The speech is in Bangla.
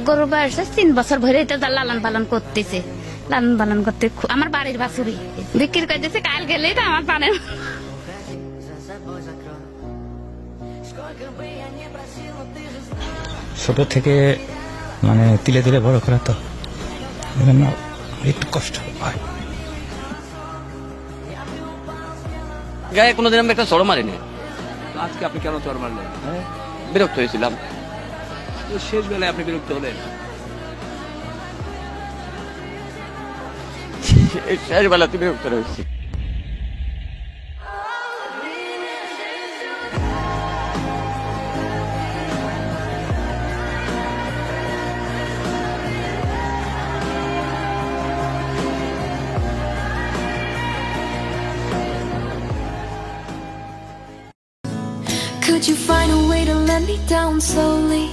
গরু বয়স 3 বছর ভরে এটা লালন পালন করতেছে। লালন পালন করতে আমার বাড়ির বাছুরি বিক্রি করে দিচ্ছে। কাল গেলেই তো আমার পানে ছোট থেকে মানে তিলে তিলে বড় করা তো এজন্য একটু কষ্ট হয়। গায়ে কোনোদিন আমি একটা চড় মারিনি। আজকে আপনি কেন চর মারলেন? বিরক্ত হয়েছিলাম। তো শেষ বেলায় আপনি বিরক্ত হলেন। শেষ বেলাতে বিরক্ত হয়েছি। Could you find a way to let me down slowly?